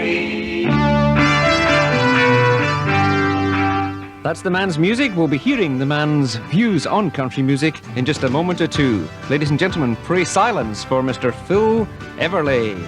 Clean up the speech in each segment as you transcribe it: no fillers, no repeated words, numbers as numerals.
country. That's the man's music. We'll be hearing the man's views on country music in just a moment or two. Ladies and gentlemen, pray silence for Mr. Phil Everly.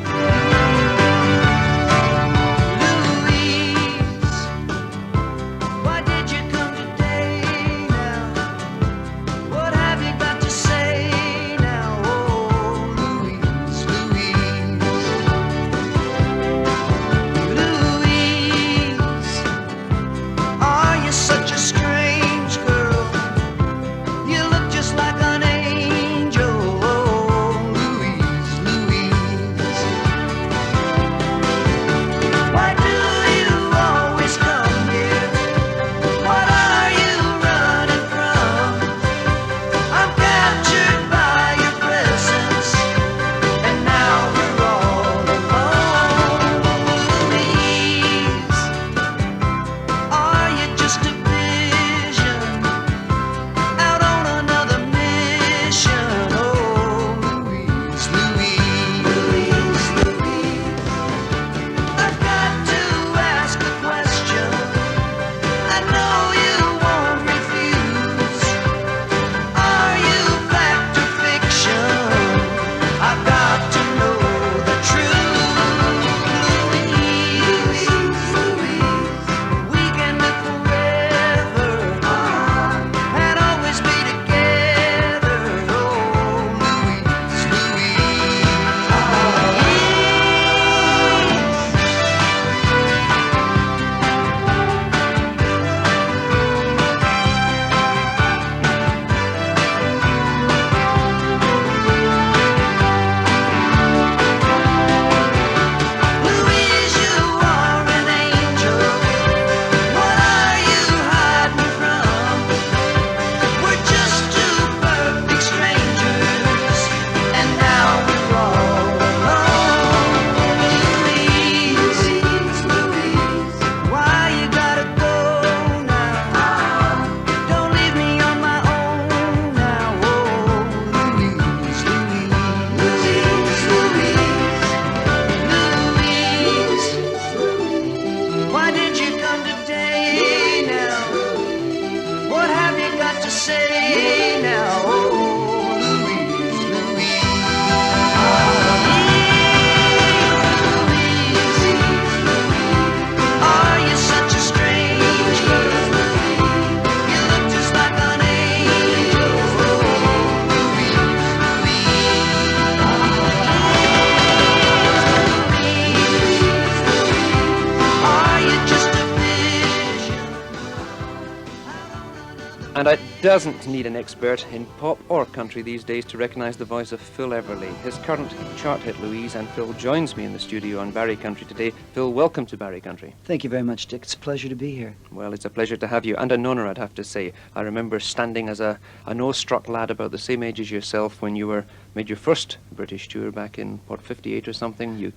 And it doesn't need an expert in pop or country these days to recognise the voice of Phil Everly. His current chart hit, Louise, and Phil joins me in the studio on Barry Country today. Phil, welcome to Barry Country. Thank you very much, Dick. It's a pleasure to be here. Well, it's a pleasure to have you, and an honour, I'd have to say. I remember standing as an awe-struck lad about the same age as yourself when you made your first British tour back in, 58 or something?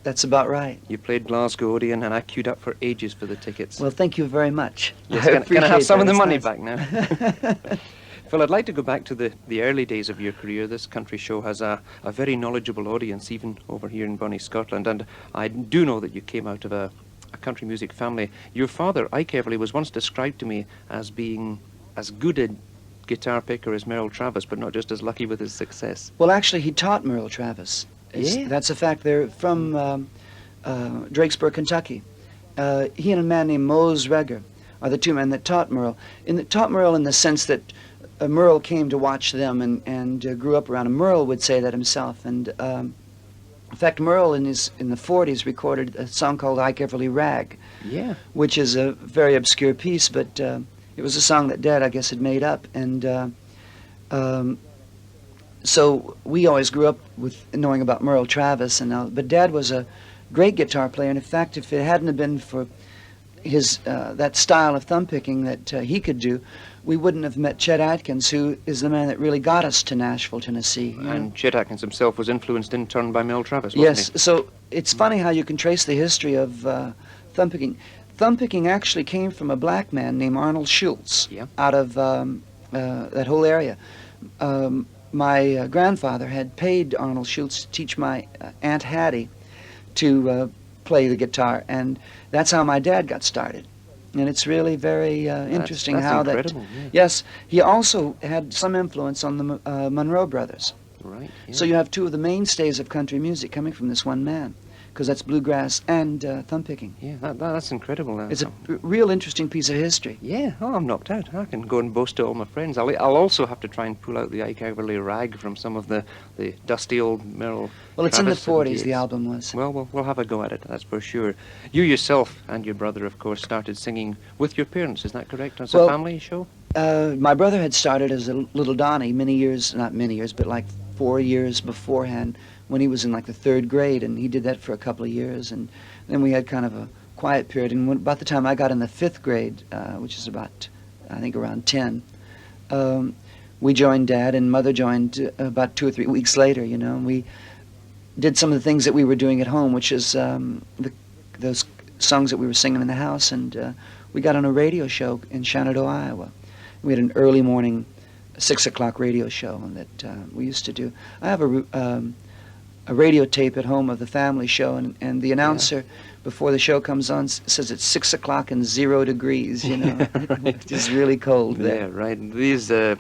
That's about right. You played Glasgow Odeon, and I queued up for ages for the tickets. Well, thank you very much. Yes, can I have some of the money back now? Phil, I'd like to go back to the early days of your career. This country show has a very knowledgeable audience, even over here in Bonnie, Scotland, and I do know that you came out of a country music family. Your father, Ike Everly, was once described to me as being as good a guitar picker as Merle Travis, but not just as lucky with his success. Well, actually, he taught Merle Travis. Yeah. That's a fact. They're from Drakesburg, Kentucky. He and a man named Mose Reger are the two men that taught Merle. Taught Merle in the sense that Merle came to watch them and grew up around him. Merle would say that himself. And in fact, Merle in the 40s recorded a song called Ike Everly Rag, which is a very obscure piece, but it was a song that Dad, I guess, had made up. And so we always grew up with knowing about Merle Travis, but Dad was a great guitar player, and in fact, if it hadn't have been for his that style of thumb picking that he could do, we wouldn't have met Chet Atkins, who is the man that really got us to Nashville, Tennessee. And Chet Atkins himself was influenced in turn by Merle Travis, wasn't he? Yes, so it's funny how you can trace the history of thumb picking. Thumb picking actually came from a black man named Arnold Schultz out of that whole area. My grandfather had paid Arnold Schultz to teach my Aunt Hattie to play the guitar, and that's how my dad got started. And it's really very interesting that's how incredible, that. yeah. Yes, he also had some influence on the Monroe brothers. Right. Yeah. So you have two of the mainstays of country music coming from this one man, because that's bluegrass and thumb picking. Yeah, that's incredible. It's a real interesting piece of history. Yeah, oh, I'm knocked out. I can go and boast to all my friends. I'll also have to try and pull out the Ike Everly rag from some of the dusty old Merrill. Well, it's in the Travis 40s, 78s. the album was. Well, we'll have a go at it, that's for sure. You yourself and your brother, of course, started singing with your parents, is that correct? As a family show? My brother had started as a little Donnie not many years, but like 4 years beforehand when he was in like the 3rd grade, and he did that for a couple of years, and then we had kind of a quiet period, and about the time I got in the 5th grade, which is about, I think, around 10, we joined Dad, and Mother joined about 2 or 3 weeks later, you know, and we did some of the things that we were doing at home, which is those songs that we were singing in the house, and we got on a radio show in Shenandoah, Iowa. We had an early morning 6 o'clock radio show that we used to do. I have a radio tape at home of the family show, and the announcer, before the show comes on, says it's 6 o'clock and 0 degrees, you know. Right. It's just really cold there. Yeah, right. These, the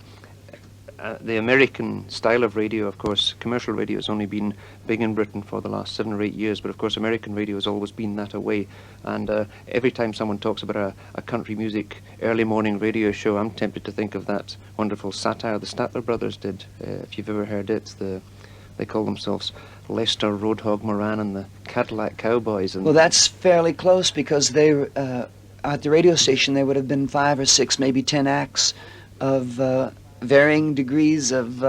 American style of radio, of course, commercial radio has only been big in Britain for the last 7 or 8 years, but of course American radio has always been that way. And every time someone talks about a country music early morning radio show, I'm tempted to think of that wonderful satire the Statler brothers did. If you've ever heard it, they call themselves Lester Roadhog Moran and the Cadillac Cowboys. And Well, that's fairly close, because they at the radio station there would have been 5 or 6, maybe 10 acts of varying degrees of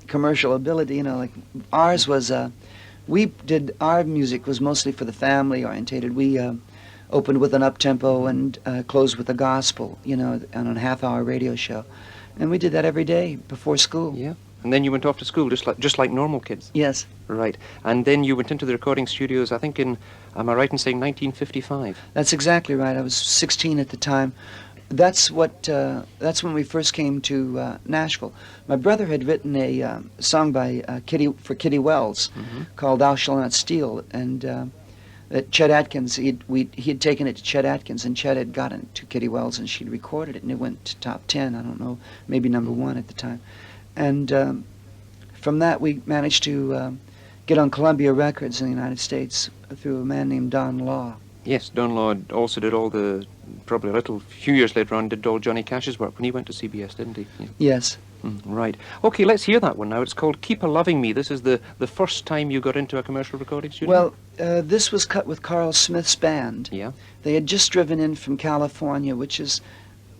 commercial ability. You know, like ours was, our music was mostly for the family orientated. We opened with an up-tempo and closed with a gospel, you know, on a half-hour radio show. And we did that every day before school. Yeah. And then you went off to school just like normal kids. Yes. Right. And then you went into the recording studios, I think am I right in saying 1955? That's exactly right. I was 16 at the time. That's when we first came to Nashville. My brother had written a song by Kitty Wells called "Thou Shalt Not Steal," and that Chet Atkins, he had taken it to Chet Atkins, and Chet had gotten it to Kitty Wells, and she'd recorded it, and it went to top 10. I don't know, maybe number 1 at the time. And from that, we managed to get on Columbia Records in the United States through a man named Don Law. Yes, Don Law also did probably a few years later on, did all Johnny Cash's work when he went to CBS, didn't he? Yeah. Yes. Right. Okay, let's hear that one now. It's called Keep A-Loving Me. This is the first time you got into a commercial recording studio? Well, this was cut with Carl Smith's band. Yeah. They had just driven in from California, which is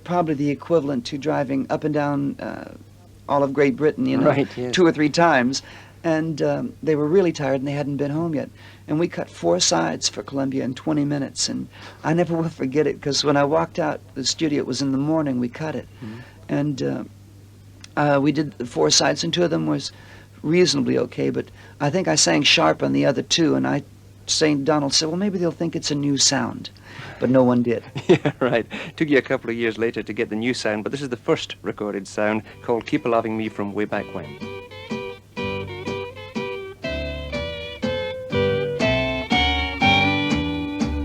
probably the equivalent to driving up and down all of Great Britain, you know, right, yes. 2 or 3 times. And they were really tired, and they hadn't been home yet. And we cut 4 sides for Columbia in 20 minutes. And I never will forget it, because when I walked out the studio, it was in the morning, we cut it. And we did the 4 sides, and 2 of them was reasonably okay. But I think I sang sharp on the other 2, and Donald said, well, maybe they'll think it's a new sound. But no one did. Yeah, right. Took you a couple of years later to get the new sound, but this is the first recorded sound called Keep A-Loving Me from way back when.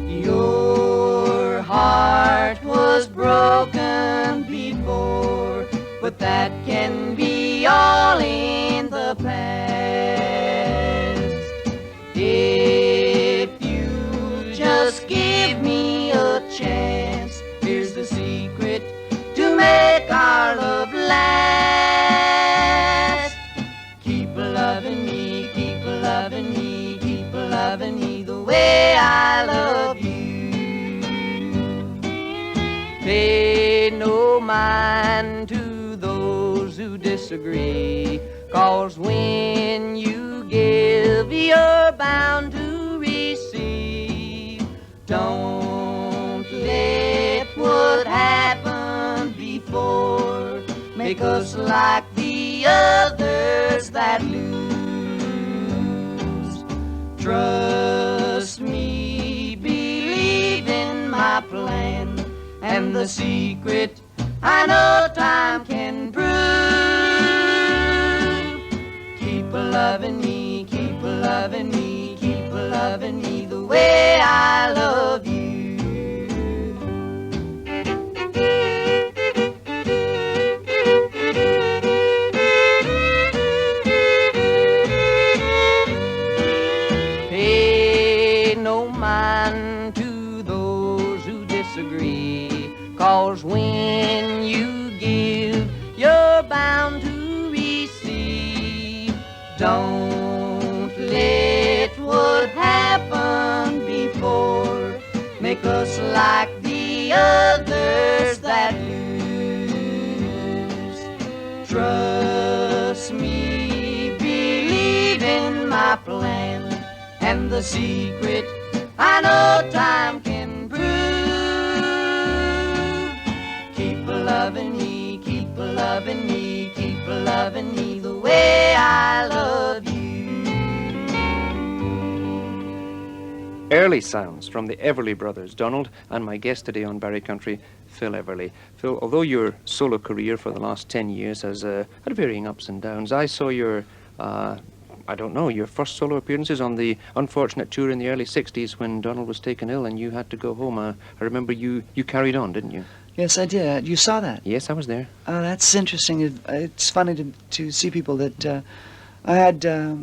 Your heart was broken before, but that can be all in the past. If you just give me a chance, here's the secret to make our love last. Keep loving me, keep loving me, keep loving me the way I love you. Pay no mind to those who disagree, 'cause when you give, you're bound to receive. Don't let what happened before make us like the others that lose. Trust me, believe in my plan, and the secret I know time can prove. Keep loving me, keep loving me, keep loving me. loving me the way I love you. Pay no mind to those who disagree, 'cause when you give, you're bound to receive. Don't let what happened before make us like the others that lose. Trust me, believe in my plan, and the secret I know time can prove. Keep loving me, keep loving me, keep loving me the way I love you. Early sounds from the Everly Brothers, Donald, and my guest today on Barry Country, Phil Everly. Phil, although your solo career for the last 10 years has had varying ups and downs, I saw your your first solo appearances on the unfortunate tour in the early 60s when Donald was taken ill and you had to go home. I remember you carried on, didn't you? Yes, I did. You saw that? Yes, I was there. That's interesting. It's funny to see people that... I had a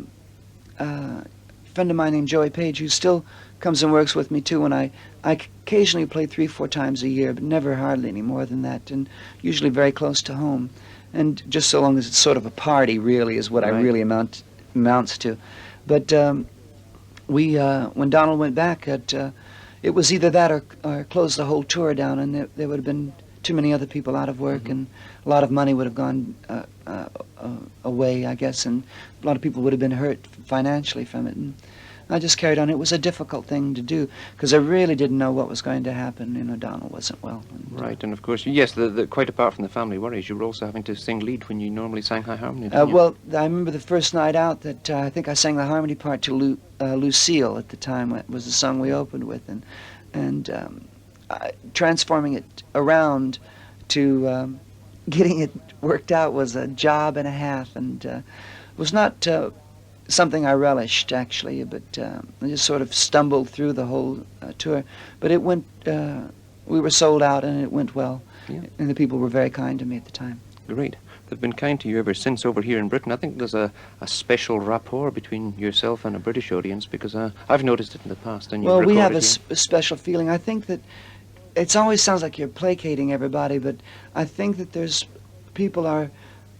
friend of mine named Joey Page who still comes and works with me too, and I occasionally play 3-4 times a year, but never hardly any more than that, and usually very close to home. And just so long as it's sort of a party, really, is what Right. I really amounts to. But when Donald went back, it was either that or close the whole tour down, and there would have been too many other people out of work, and a lot of money would have gone away, I guess, and a lot of people would have been hurt financially from it. And I just carried on. It was a difficult thing to do because I really didn't know what was going to happen. You know, Donald wasn't well. And, Right, and of course, yes, quite apart from the family worries, you were also having to sing lead when you normally sang high harmony. didn't you? well, I remember the first night out that I think I sang the harmony part to Lucille at the time. It was the song we opened with, and transforming it around to getting it worked out was a job and a half, and was not something I relished, actually, but I just sort of stumbled through the whole tour. But it went, we were sold out, and it went well, Yeah. and the people were very kind to me at the time. Great. They've been kind to you ever since over here in Britain. I think there's a special rapport between yourself and a British audience because I've noticed it in the past. And Well, you've we have a, recorded a special feeling. I think that it always sounds like you're placating everybody, but I think that there's people are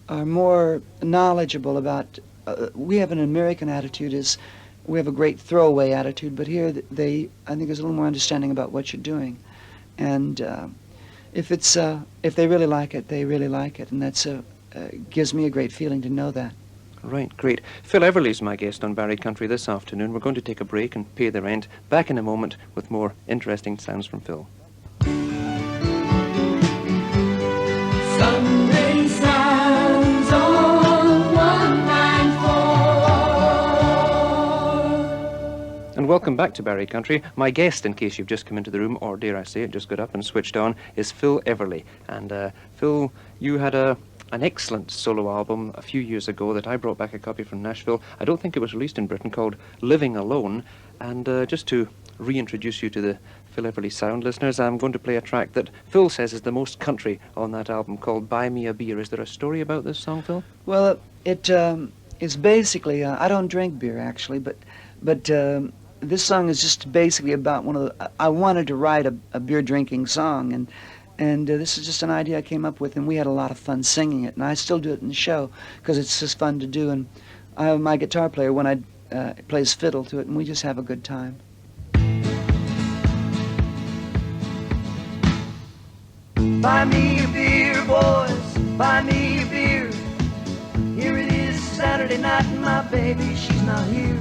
more knowledgeable about. We have an American attitude, is we have a great throwaway attitude, but here I think there's a little more understanding about what you're doing, and if they really like it, they really like it, and that's gives me a great feeling to know that. Right, great. Phil Everly's my guest on Barry Country this afternoon. We're going to take a break and pay the rent. Back in a moment with more interesting sounds from Phil. Sunday sounds on 194. And welcome back to Barry Country. My guest, in case you've just come into the room, or dare I say it, just got up and switched on, is Phil Everly. And Phil, you had an excellent solo album a few years ago that I brought back a copy from Nashville. I don't think it was released in Britain, called Living Alone. And just to reintroduce you to the Phil Everly sound listeners, I'm going to play a track that Phil says is the most country on that album, called Buy Me a Beer. Is there a story about this song, Phil? Well, it is basically I don't drink beer actually, but this song is just basically about I wanted to write a beer drinking song, and this is just an idea I came up with, and we had a lot of fun singing it, and I still do it in the show because it's just fun to do, and I have my guitar player when I plays fiddle to it, and we just have a good time. Buy me a beer, boys, buy me a beer. Here it is, Saturday night, and my baby, she's not here.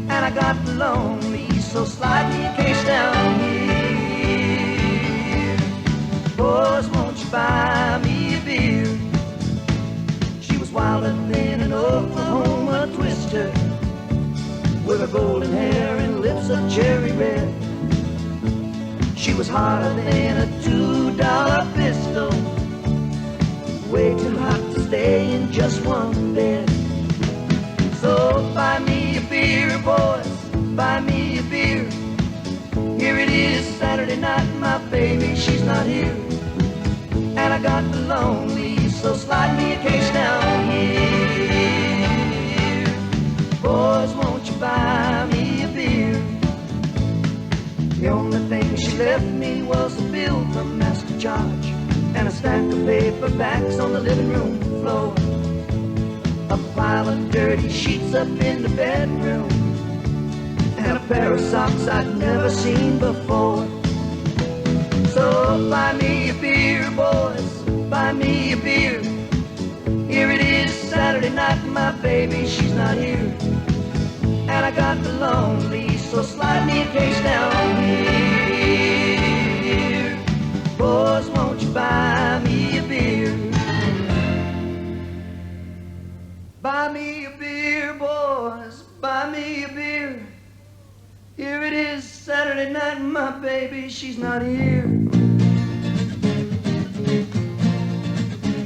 And I got lonely, so slide me a case down here. Boys, won't you buy me a beer? She was wilder than an Oklahoma twister, with her golden hair and lips of cherry red. She was hotter than a $2 pistol, way too hot to stay in just one bed. So buy me a beer, boys, buy me a beer. Here it is, Saturday night, my baby, she's not here. And I got the lonely, so slide me a case down here. Boys, won't you buy me a beer? The only thing she left me was a bill from Master Charge and a stack of paperbacks on the living room floor. A pile of dirty sheets up in the bedroom, and a pair of socks I'd never seen before. So buy me a beer, boys, buy me a beer. Here it is, Saturday night, my baby, she's not here. And I got the lonely, so slide me a case down here. Boys, won't you buy me a beer? Buy me a beer, boys, buy me a beer. Here it is, Saturday night, my baby, she's not here.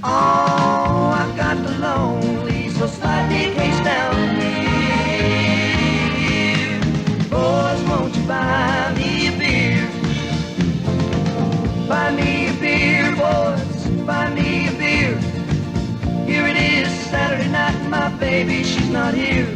Oh, I got the lonely, so slide me a case down here. Boys, won't you buy me a beer? Buy me a beer, boys, buy me a beer. Here it is, Saturday night, my baby, she's not here.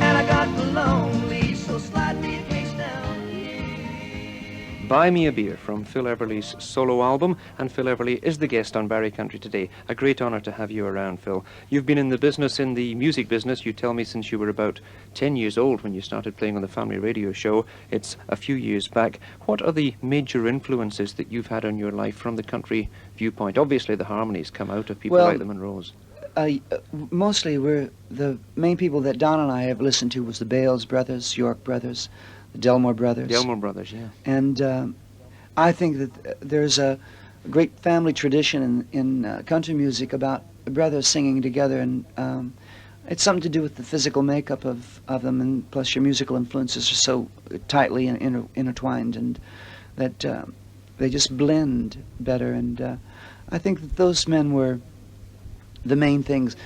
And I got the lonely, so slide me a case down here. Buy Me a Beer from Phil Everly's solo album, and Phil Everly is the guest on Barry Country today. A great honour to have you around, Phil. You've been in the business, in the music business, you tell me, since you were about 10 years old when you started playing on the family radio show. It's a few years back. What are the major influences that you've had on your life from the country viewpoint? Obviously the harmonies come out of people like the Monroes. Mostly the main people that Don and I have listened to was the Bales brothers, York brothers, the Delmore brothers. Delmore brothers, yeah. And I think that there's a great family tradition in country music about brothers singing together, and it's something to do with the physical makeup of them, and plus your musical influences are so tightly intertwined, and that they just blend better. And I think that those men were the main things,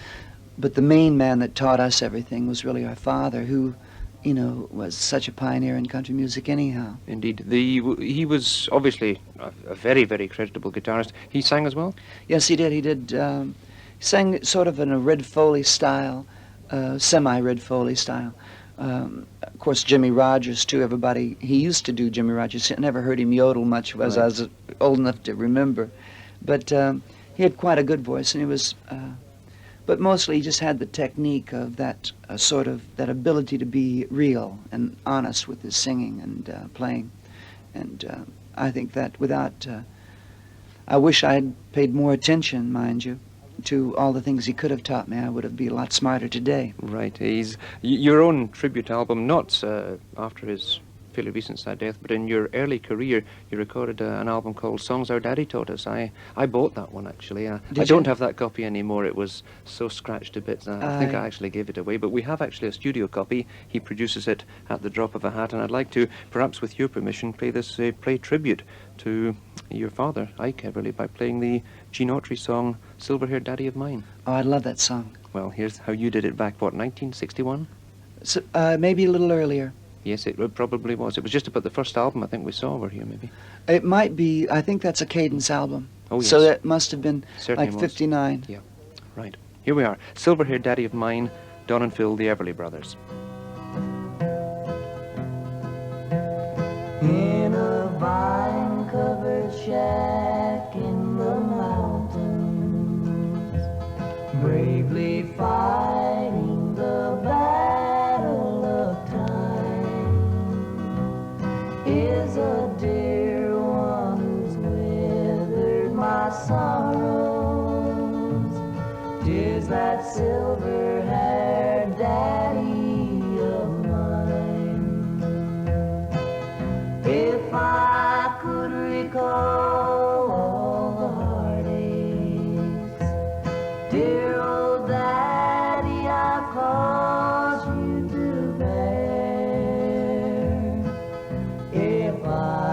but the main man that taught us everything was really our father, who, you know, was such a pioneer in country music anyhow. Indeed. He was obviously a very, very creditable guitarist. He sang as well? Yes, he did. He did. He sang sort of in a Red Foley style, semi-Red Foley style. Of course, Jimmy Rogers, too. He used to do Jimmy Rogers. I never heard him yodel much as I was old enough to remember. But he had quite a good voice, and he was... but mostly he just had the technique of that that ability to be real and honest with his singing and playing. And I think that I wish I had paid more attention, mind you, to all the things he could have taught me. I would have been a lot smarter today. Right. Your own tribute album, not after his fairly recent sad death, but in your early career, you recorded an album called Songs Our Daddy Taught Us. I bought that one, actually. I don't have that copy anymore. It was so scratched to bits. I think I actually gave it away, but we have actually a studio copy. He produces it at the drop of a hat, and I'd like to, perhaps with your permission, play tribute to your father, Ike Everly, by playing the Gene Autry song, Silver-Haired Daddy of Mine. Oh, I love that song. Well, here's how you did it back, what, 1961? So, maybe a little earlier. Yes, it probably was. It was just about the first album I think we saw over here, maybe. It might be. I think that's a Cadence album. Oh, yes. So that must have been Certainly like 59. Yeah, right. Here we are. Silver-Haired Daddy of Mine, Don and Phil, the Everly Brothers. In a vine-covered shack in the mountains, bravely fighting the battle of time, is a dear one who's weathered my sorrows. 'Tis that silver-haired daddy of mine. If I could recall all the heartaches, dear old daddy, I've caused you to bear. If I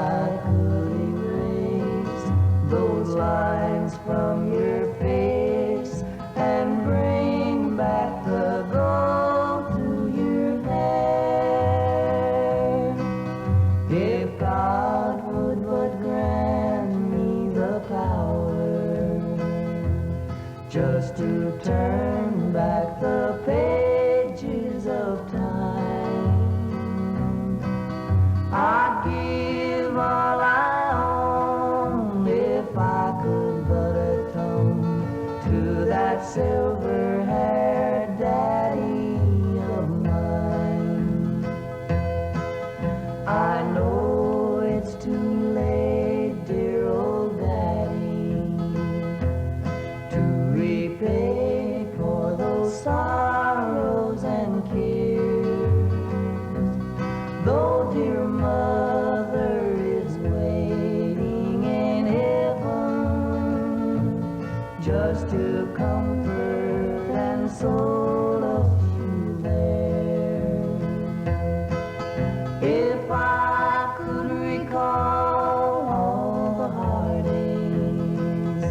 If I could recall all the heartaches,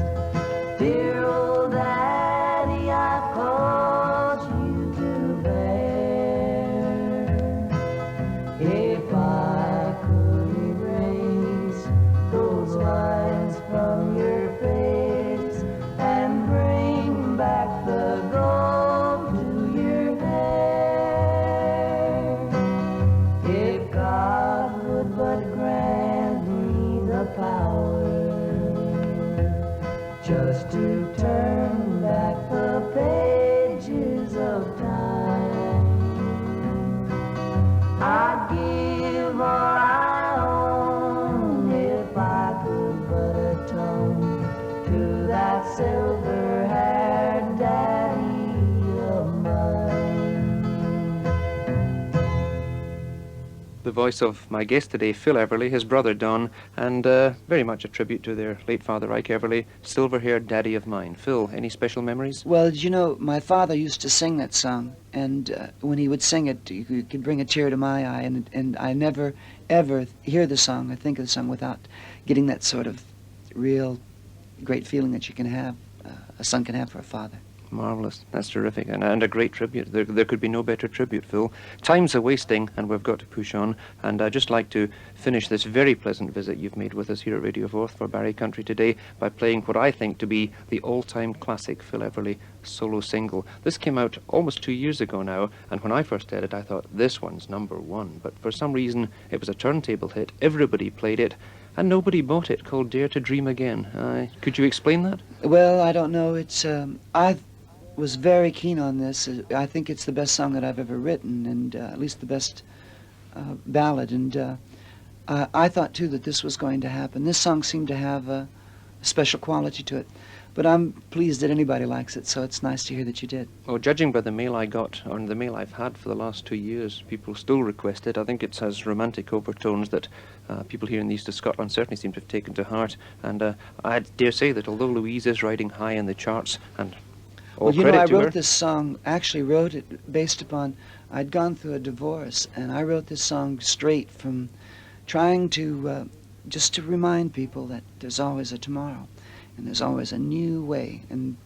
dear old daddy, I called you to bear. If I could erase those lines from your face and bring back the gold to your hair, if God would but grant me the power just to turn back the pages of time, I'd give all I own if I could but atone to that silver-haired daddy of mine. The voice of my guest today, Phil Everly, his brother Don, and very much a tribute to their late father, Ike Everly, silver-haired daddy of mine. Phil, any special memories? Well, you know, my father used to sing that song, and when he would sing it, you could bring a tear to my eye, and I never, ever hear the song or think of the song without getting that sort of real great feeling that you can have, a son can have for a father. Marvellous. That's terrific. And a great tribute. There could be no better tribute, Phil. Time's a-wasting, and we've got to push on. And I'd just like to finish this very pleasant visit you've made with us here at Radio Forth for Barry Country today by playing what I think to be the all-time classic Phil Everly solo single. This came out almost 2 years ago now, and when I first heard it, I thought, this one's #1. But for some reason, it was a turntable hit. Everybody played it, and nobody bought it, called Dare to Dream Again. Could you explain that? Well, I don't know. It's I was very keen on this. I think it's the best song that I've ever written, and at least the best ballad. And I thought, too, that this was going to happen. This song seemed to have a special quality to it. But I'm pleased that anybody likes it, so it's nice to hear that you did. Well, judging by the mail I got, or the mail I've had for the last 2 years, people still request it. I think it has romantic overtones that people here in the east of Scotland certainly seem to have taken to heart. And I dare say that although Louise is riding high in the charts, and all Well, you know, credit I to wrote her. this song, actually wrote it based upon, I'd gone through a divorce, and I wrote this song straight from trying to, just to remind people that there's always a tomorrow, and there's always a new way, and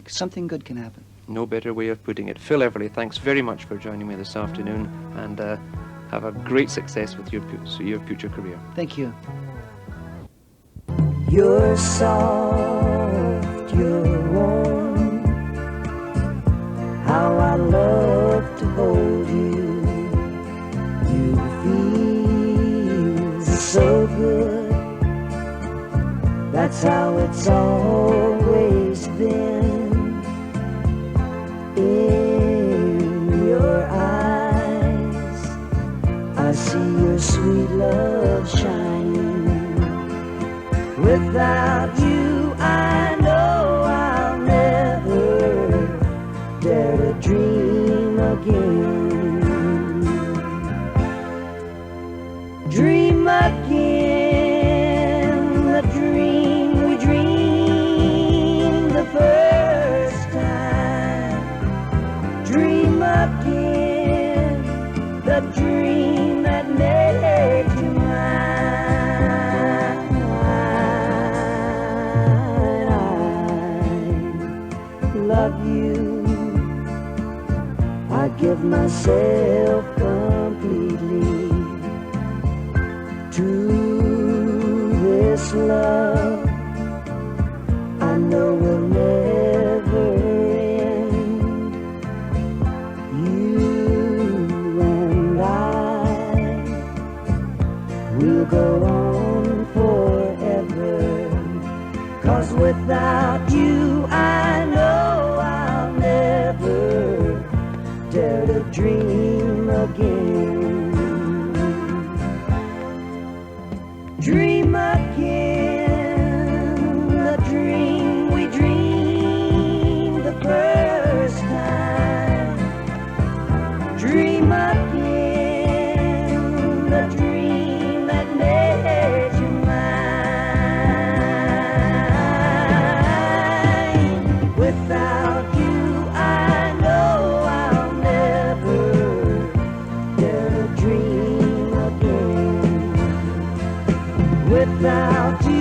something good can happen. No better way of putting it. Phil Everly, thanks very much for joining me this afternoon, and have a great success with your future career. Thank you. You're soft, you're warm, how I love to hold you. You feel so good, that's how it's always been. In your eyes, I see your sweet love shining. Without you, I know I'll never dare to dream again. Dream again, the dream we dreamed the first time. Dream again, the dream that made you mine. Love you, I give myself completely to this love I know will never end. You and I will go on forever, 'cause without you I know I'll never dare to dream again. Dream again, the dream we dreamed the first time. Dream again, the dream that made you mine. without you.